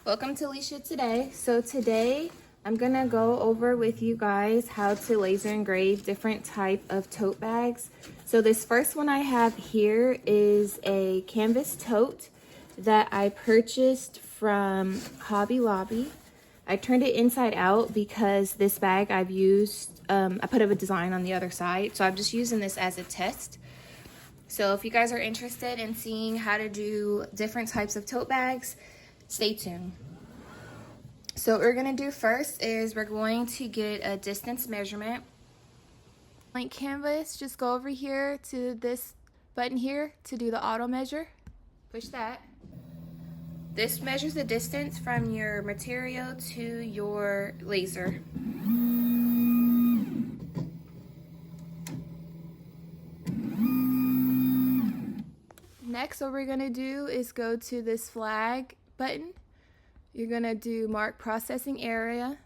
Welcome to Alicia Today. So today I'm gonna go over with you guys how to laser engrave different type of tote bags. So this first one I have here is a canvas tote that I purchased from Hobby Lobby. I turned it inside out because this bag I've used, I put up a design on the other side. So I'm just using this as a test. So if you guys are interested in seeing how to do different types of tote bags, stay tuned. So what we're going to do first is we're going to get a distance measurement. Blank canvas, just go over here to this button here to do the auto measure. Push that. This measures the distance from your material to your laser. Next, what we're going to do is go to this flag button. You're going to do mark processing area,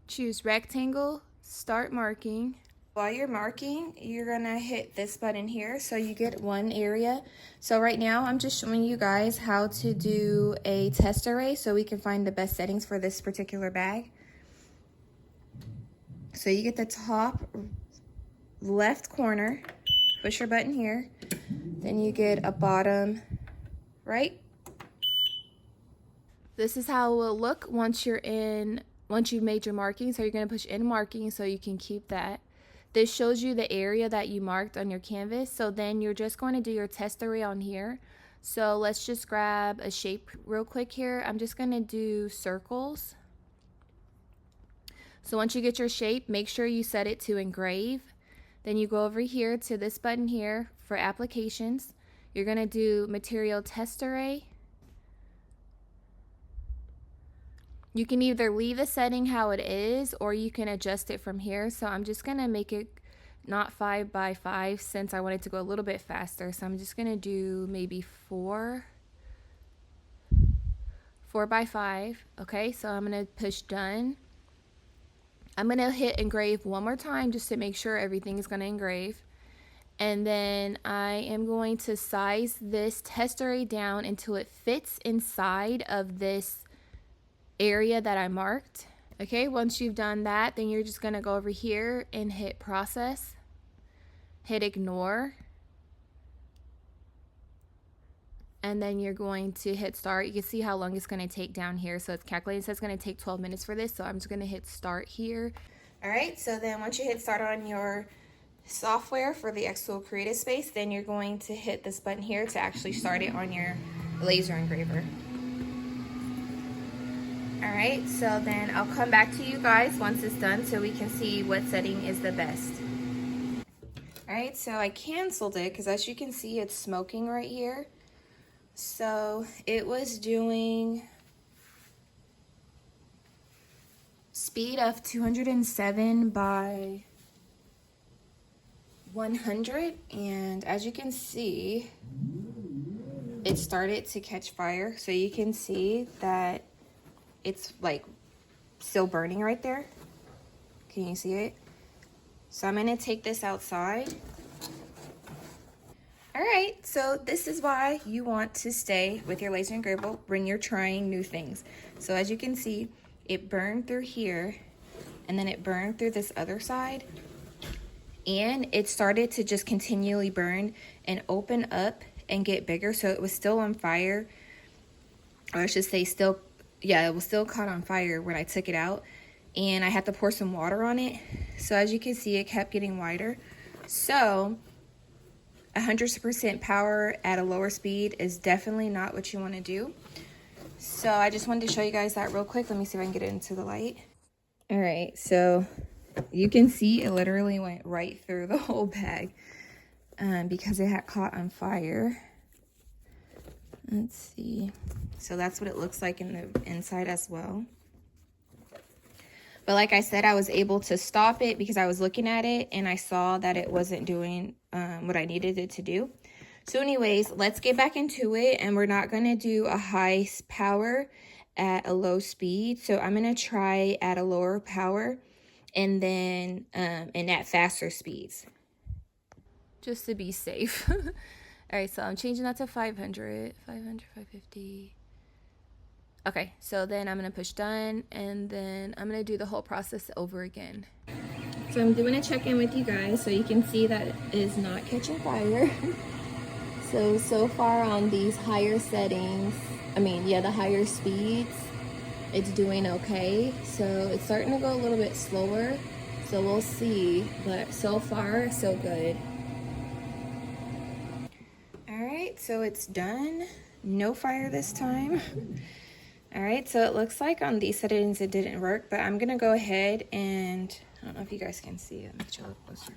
choose rectangle, start marking. While you're marking, you're going to hit this button here so you get one area. So right now I'm just showing you guys how to do a test array so we can find the best settings for this particular bag. So you get the top left corner, push your button here, then you get a bottom right. This is how it will look once you've made your marking. So you're going to push in marking so you can keep that. This shows you the area that you marked on your canvas. So then you're just going to do your test array on here. So let's just grab a shape real quick here. I'm just going to do circles. So once you get your shape, make sure you set it to engrave. Then you go over here to this button here for applications. You're going to do material test array. You can either leave the setting how it is or you can adjust it from here. So I'm just going to make it not 5 by 5 since I want it to go a little bit faster. So I'm just going to do maybe 4 by 5. Okay, so I'm going to push done. I'm going to hit engrave one more time just to make sure everything is going to engrave. And then I am going to size this test array down until it fits inside of this area that I marked. Okay, once you've done that, then you're just going to go over here and hit process, hit ignore, and then you're going to hit start. You can see how long it's going to take down here. So it's calculating, so it's going to take 12 minutes for this. So I'm just going to hit start here. All right, so then once you hit start on your software for the xTool Creative Space, then you're going to hit this button here to actually start it on your laser engraver. All right, so then I'll come back to you guys once it's done so we can see what setting is the best. All right, so I canceled it because as you can see, it's smoking right here. So it was doing speed of 207 by 100, and as you can see, it started to catch fire. So you can see that it's like still burning right there. Can you see it? So I'm gonna take this outside. All right, so this is why you want to stay with your laser engraver when you're trying new things. So as you can see, it burned through here and then it burned through this other side, and it started to just continually burn and open up and get bigger. So it was still on fire, or I should say still, yeah, it was still caught on fire when I took it out, and I had to pour some water on it. So as you can see, it kept getting wider. So 100% power at a lower speed is definitely not what you want to do. So I just wanted to show you guys that real quick. Let me see if I can get it into the light. All right, so you can see it literally went right through the whole bag because it had caught on fire. Let's see. So that's what it looks like in the inside as well. But like I said, I was able to stop it because I was looking at it and I saw that it wasn't doing what I needed it to do. So anyways, let's get back into it, and we're not going to do a high power at a low speed. So I'm going to try at a lower power and then and at faster speeds, just to be safe. All right, so I'm changing that to 500, 550. Okay, so then I'm gonna push done, and then I'm gonna do the whole process over again. So I'm doing a check-in with you guys so you can see that it is not catching fire. So far on these higher settings, the higher speeds, it's doing okay. So it's starting to go a little bit slower, so we'll see, but so far, so good. All right, so it's done. No fire this time. All right, so it looks like on these settings it didn't work, but I'm gonna go ahead and, I don't know if you guys can see it. Let me show it closer.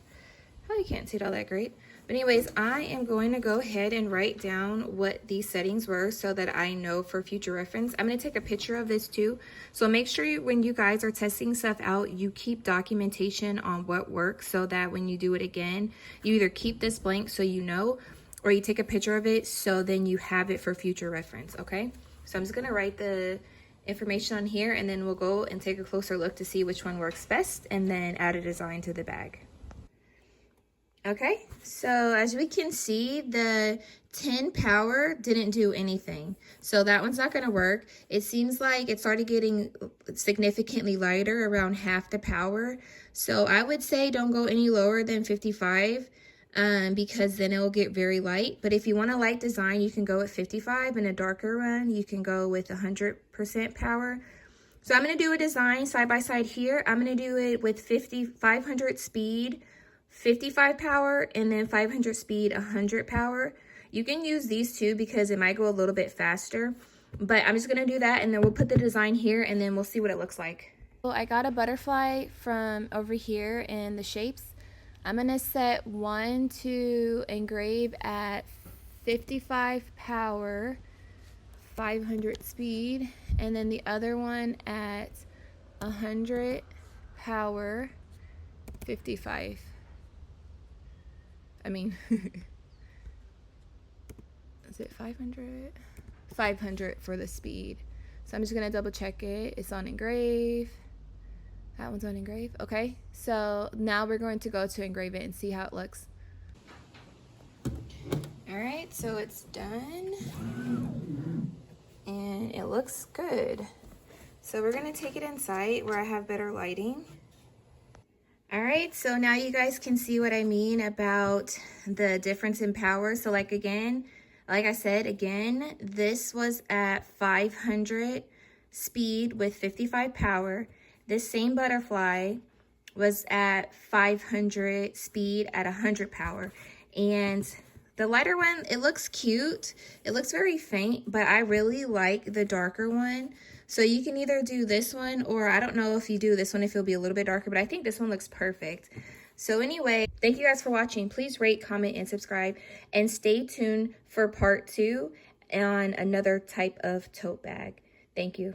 Probably can't see it all that great. But anyways, I am going to go ahead and write down what these settings were so that I know for future reference. I'm gonna take a picture of this too. So make sure when you guys are testing stuff out, you keep documentation on what works so that when you do it again, you either keep this blank so you know, or you take a picture of it so then you have it for future reference, okay? So I'm just gonna write the information on here, and then we'll go and take a closer look to see which one works best and then add a design to the bag. Okay, so as we can see, the 10 power didn't do anything. So that one's not gonna work. It seems like it started getting significantly lighter, around half the power. So I would say don't go any lower than 55. Because then it will get very light. But if you want a light design, you can go with 55, and a darker one, you can go with 100% power. So I'm going to do a design side by side here. I'm going to do it with 500 speed, 55 power, and then 500 speed, 100 power. You can use these two because it might go a little bit faster. But I'm just going to do that, and then we'll put the design here, and then we'll see what it looks like. Well, I got a butterfly from over here in the shapes. I'm gonna set one to engrave at 55 power, 500 speed, and then the other one at 100 power, 55. Is it 500? 500 for the speed. So I'm just gonna double check it. It's on engrave. That one's on engrave. Okay, so now we're going to go to engrave it and see how it looks. All right, so it's done and it looks good. So we're gonna take it inside where I have better lighting. All right, so now you guys can see what I mean about the difference in power. So like I said, this was at 500 speed with 55 power. This same butterfly was at 500 speed at 100 power. And the lighter one, it looks cute. It looks very faint, but I really like the darker one. So you can either do this one, or I don't know if you do this one, if it'll be a little bit darker, but I think this one looks perfect. So anyway, thank you guys for watching. Please rate, comment, and subscribe. And stay tuned for part 2 on another type of tote bag. Thank you.